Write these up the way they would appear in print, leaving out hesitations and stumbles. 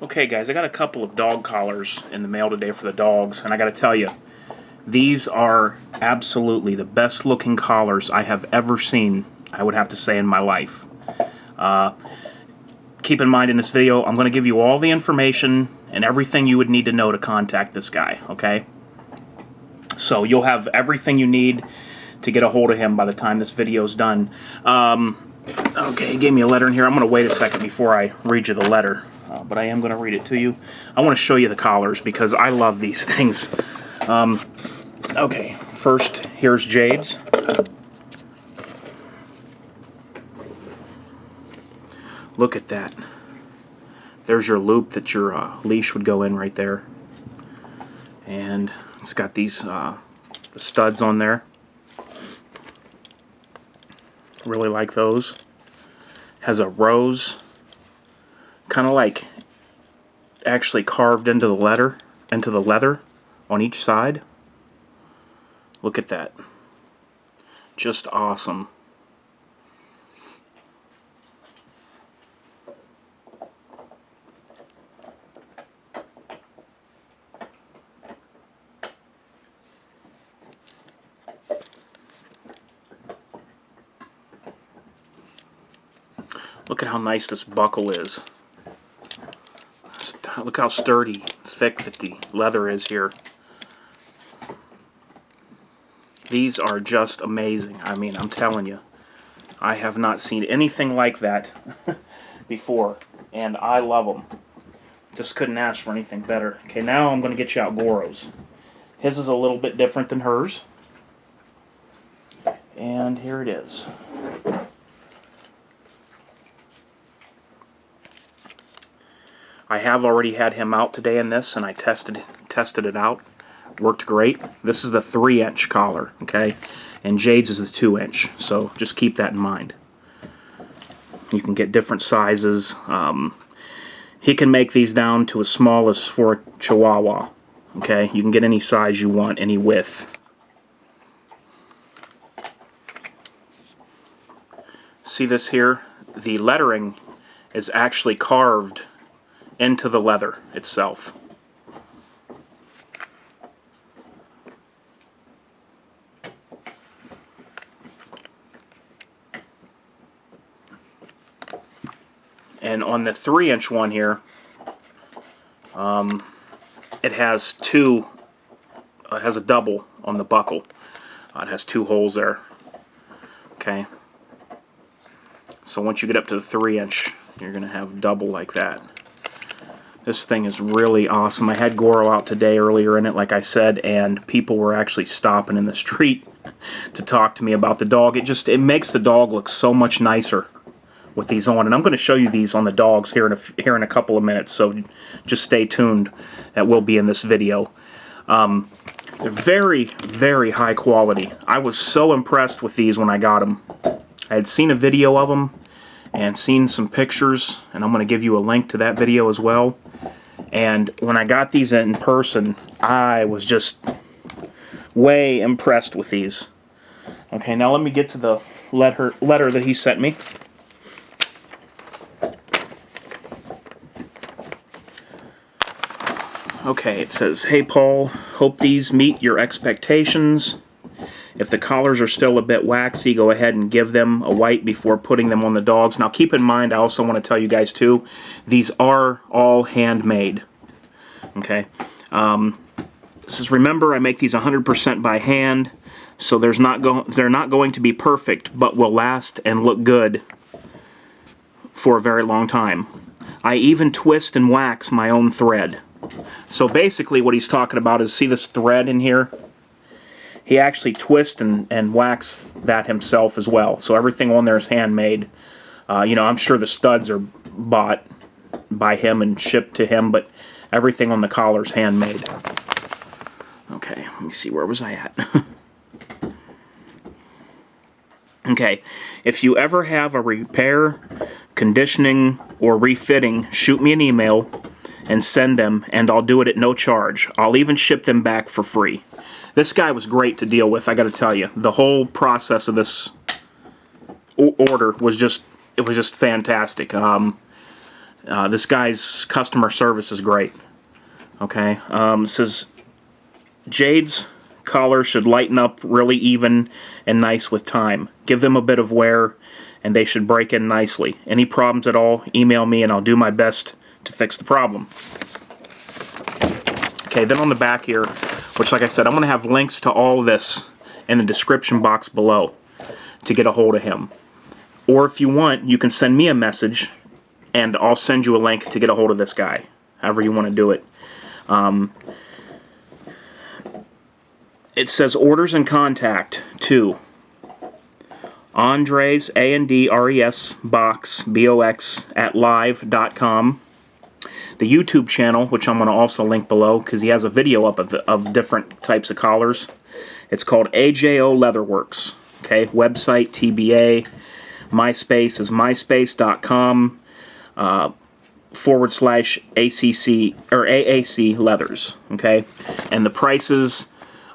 Okay guys, I got a couple of dog collars in the mail today for the dogs, and I gotta tell you, these are absolutely the best looking collars I have ever seen, I would have to say, in my life. Keep in mind, in this video, I'm going to give you all the information and everything you would need to know to contact this guy, okay? So you'll have everything you need to get a hold of him by the time this video is done. Okay, he gave me a letter in here. I'm going to wait a second before I read you the letter, but I am going to read it to you. I want to show you the collars because I love these things. Okay, first, here's Jade's. Look at that. There's your loop that your leash would go in right there. And it's got these the studs on there. Really like those. Has a rose, kind of like actually carved into the leather on each side. Look at that. Just awesome. Look at how nice this buckle is. Look how sturdy, thick that the leather is here. These are just amazing. I mean, I'm telling you, I have not seen anything like that before, and I love them. Just couldn't ask for anything better. Okay, now I'm going to get you out Goro's. His is a little bit different than hers. And here it is. I have already had him out today in this, and I tested it out. Worked great. This is the 3-inch collar, okay? And Jade's is the 2-inch, so just keep that in mind. You can get different sizes. He can make these down to as small as for a Chihuahua, okay? You can get any size you want, any width. See this here? The lettering is actually carved into the leather itself. And on the 3-inch one here, it has it has a double on the buckle. It has 2 holes there. Okay. So once you get up to the 3-inch, you're going to have double like that. This thing is really awesome. I had Goro out today earlier in it, like I said, and people were actually stopping in the street to talk to me about the dog. It makes the dog look so much nicer with these on. And I'm going to show you these on the dogs here in a couple of minutes, so just stay tuned. That will be in this video. They're very, very high quality. I was so impressed with these when I got them. I had seen a video of them and seen some pictures, and I'm going to give you a link to that video as well. And when I got these in person, I was just way impressed with these. Okay, now let me get to the letter that he sent me. Okay, it says, "Hey Paul, hope these meet your expectations. If the collars are still a bit waxy, go ahead and give them a wipe before putting them on the dogs." Now keep in mind, I also want to tell you guys too, these are all handmade. Okay. This is, remember, I make these 100% by hand, so they're not going to be perfect, but will last and look good for a very long time. I even twist and wax my own thread. So basically what he's talking about is, see this thread in here? He actually twists and waxes that himself as well. So everything on there is handmade. You know, I'm sure the studs are bought by him and shipped to him, but everything on the collar is handmade. Okay, let me see, where was I at? Okay, if you ever have a repair, conditioning, or refitting, shoot me an email and send them, and I'll do it at no charge. I'll even ship them back for free. This guy was great to deal with, I gotta tell you. The whole process of this order was just fantastic. This guy's customer service is great. Okay, it says Jade's collar should lighten up really even and nice with time. Give them a bit of wear and they should break in nicely. Any problems at all, email me and I'll do my best to fix the problem. Okay, then on the back here, which like I said, I'm going to have links to all this in the description box below to get a hold of him. Or if you want, you can send me a message and I'll send you a link to get a hold of this guy, however you want to do it. It says orders and contact to Andres, ANDRES, box, BOX, at live.com. The YouTube channel, which I'm going to also link below because he has a video up of different types of collars. It's called AJO Leatherworks. Okay, website, TBA. MySpace is myspace.com /ACC or AAC leathers. Okay, and the prices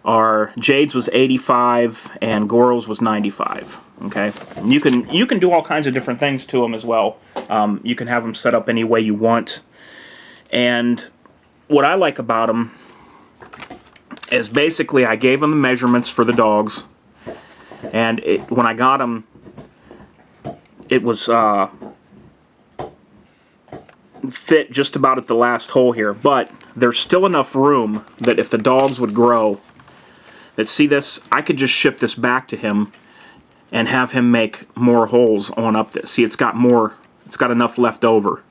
are Jade's was $85 and Goro's was $95. Okay, and you can do all kinds of different things to them as well. You can have them set up any way you want. And what I like about them is basically I gave them the measurements for the dogs, and when I got them, it was fit just about at the last hole here, but there's still enough room that if the dogs would grow, that see this, I could just ship this back to him and have him make more holes on up this. See, it's got enough left over.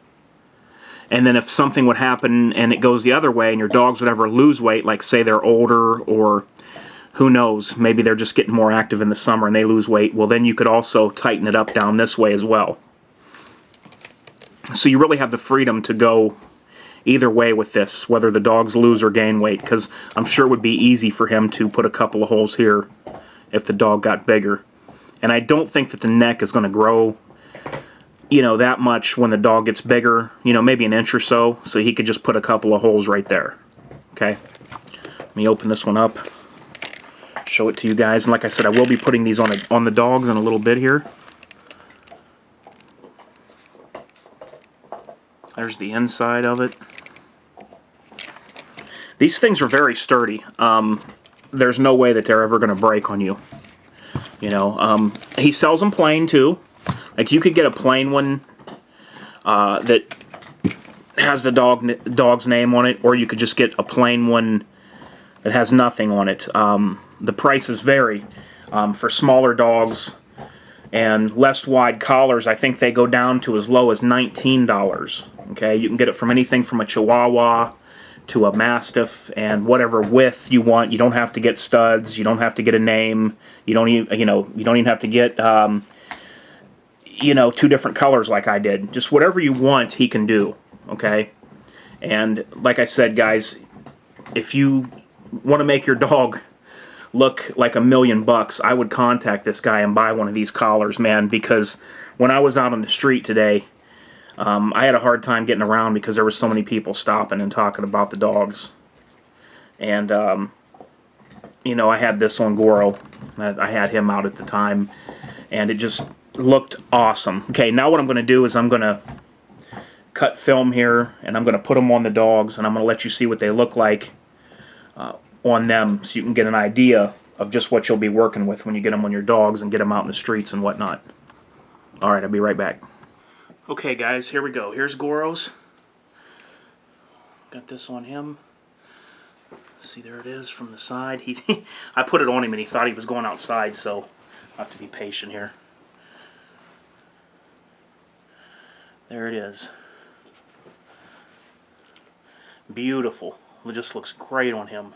And then if something would happen and it goes the other way and your dogs would ever lose weight, like say they're older or who knows, maybe they're just getting more active in the summer and they lose weight, well then you could also tighten it up down this way as well. So you really have the freedom to go either way with this, whether the dogs lose or gain weight, because I'm sure it would be easy for him to put a couple of holes here if the dog got bigger. And I don't think that the neck is going to grow, you know, that much when the dog gets bigger, you know, maybe an inch or so, so he could just put a couple of holes right there. Okay, let me open this one up, show it to you guys, and like I said, I will be putting these on the dogs in a little bit here. There's the inside of it. These things are very sturdy. There's no way that they're ever going to break on you. You know, he sells them plain too. Like you could get a plain one that has the dog's name on it, or you could just get a plain one that has nothing on it. The prices vary. For smaller dogs and less wide collars, I think they go down to as low as $19. Okay, you can get it from anything from a Chihuahua to a Mastiff and whatever width you want. You don't have to get studs. You don't have to get a name. You don't even, you don't even have to get two different colors like I did. Just whatever you want, he can do. Okay, and like I said, guys, if you want to make your dog look like $1 million, I would contact this guy and buy one of these collars, man, because when I was out on the street today, I had a hard time getting around because there were so many people stopping and talking about the dogs. And, I had this on Goro. I had him out at the time, and it just looked awesome. Okay, now what I'm going to do is I'm going to cut film here, and I'm going to put them on the dogs, and I'm going to let you see what they look like on them so you can get an idea of just what you'll be working with when you get them on your dogs and get them out in the streets and whatnot. Alright, I'll be right back. Okay guys, here we go. Here's Goro's. Got this on him. See, there it is from the side. I put it on him and he thought he was going outside, so I have to be patient here. There it is. Beautiful. It just looks great on him.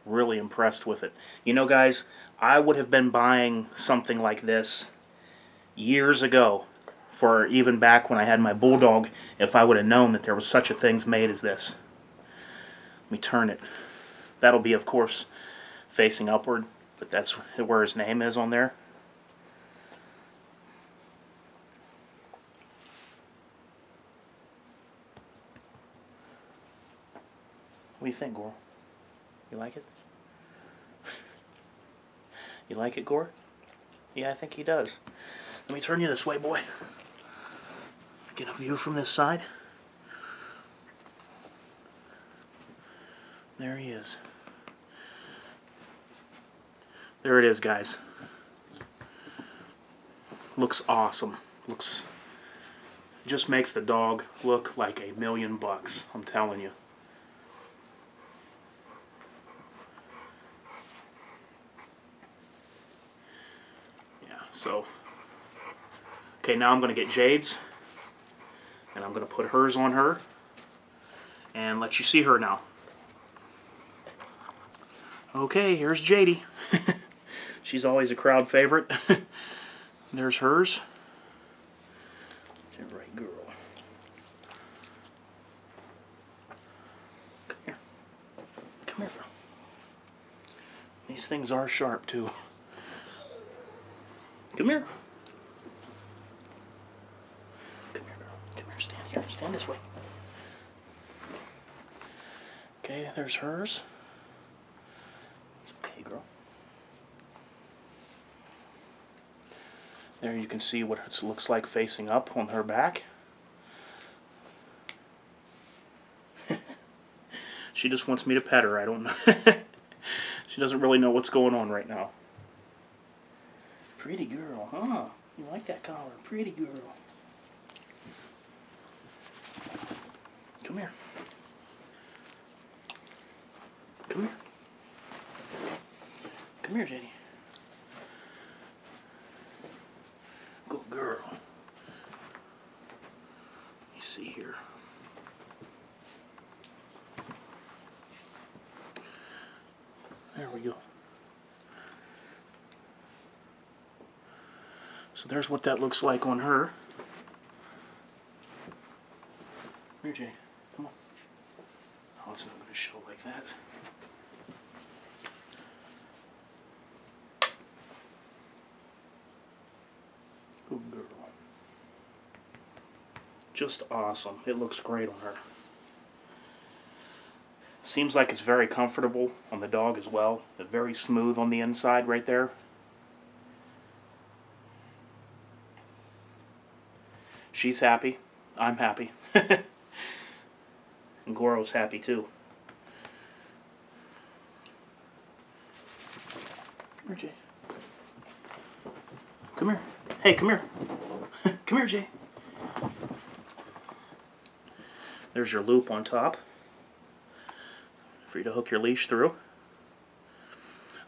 Really impressed with it. You know, guys, I would have been buying something like this years ago, for even back when I had my Bulldog, if I would have known that there was such a thing made as this. Let me turn it. That'll be, of course, facing upward, but that's where his name is on there. What do you think, Goro? You like it? You like it, Goro? Yeah, I think he does. Let me turn you this way, boy. Get a view from this side. There he is. There it is, guys. Looks awesome. Just makes the dog look like $1,000,000, I'm telling you. Yeah, so. Okay, now I'm going to get Jade's. And I'm going to put hers on her. And let you see her now. Okay, here's Jade. She's always a crowd favorite. There's hers. All right, girl. Come here. Come here, girl. These things are sharp, too. Come here. Come here, girl. Come here, stand here. Stand this way. Okay, there's hers. It's okay, girl. There you can see what it looks like facing up on her back. She just wants me to pet her. I don't know. She doesn't really know what's going on right now. Pretty girl, huh? You like that collar? Pretty girl. Come here. Come here. Come here, Jade. Good girl. Let me see here. There we go. So there's what that looks like on her. Here, Jade. Come on. Oh, it's not going to show like that. Good girl. Just awesome. It looks great on her. Seems like it's very comfortable on the dog as well. It's very smooth on the inside right there. She's happy. I'm happy. And Goro's happy too. Come here, Jay. Come here. Hey, come here. Come here, Jay. There's your loop on top for you to hook your leash through.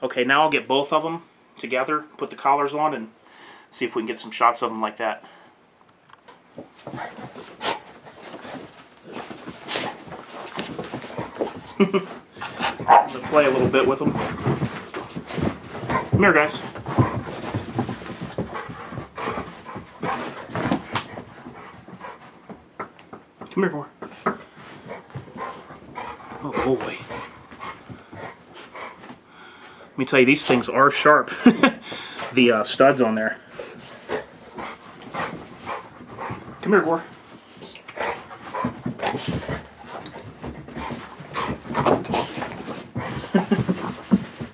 Okay, now I'll get both of them together, put the collars on, and see if we can get some shots of them like that. I'm gonna play a little bit with them. Come here, guys. Come here, Goro. Oh boy. Let me tell you, these things are sharp. The studs on there. Come here, Goro.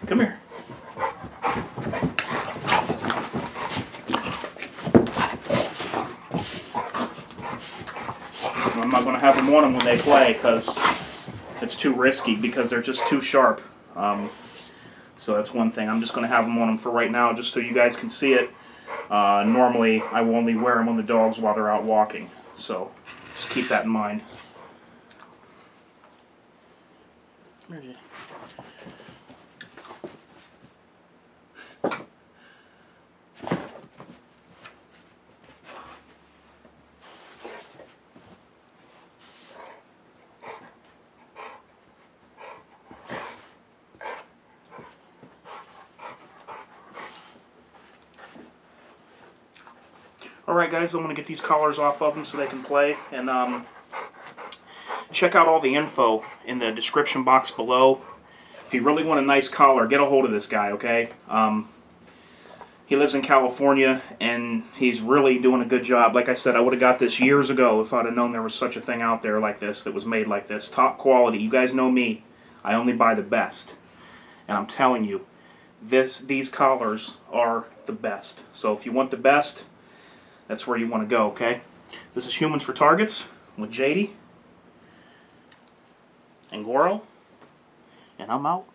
Come here. I'm not going to have them on them when they play because it's too risky because they're just too sharp. So that's one thing. I'm just going to have them on them for right now just so you guys can see it. Normally, I will only wear them on the dogs while they're out walking. So just keep that in mind. Where's it? Alright guys, I'm going to get these collars off of them so they can play, and check out all the info in the description box below. If you really want a nice collar, get a hold of this guy, okay? He lives in California, and he's really doing a good job. Like I said, I would have got this years ago if I'd have known there was such a thing out there like this that was made like this. Top quality. You guys know me. I only buy the best. And I'm telling you, these collars are the best. So if you want the best, that's where you want to go, okay? This is Humans for Targets with Jade and Goro. And I'm out.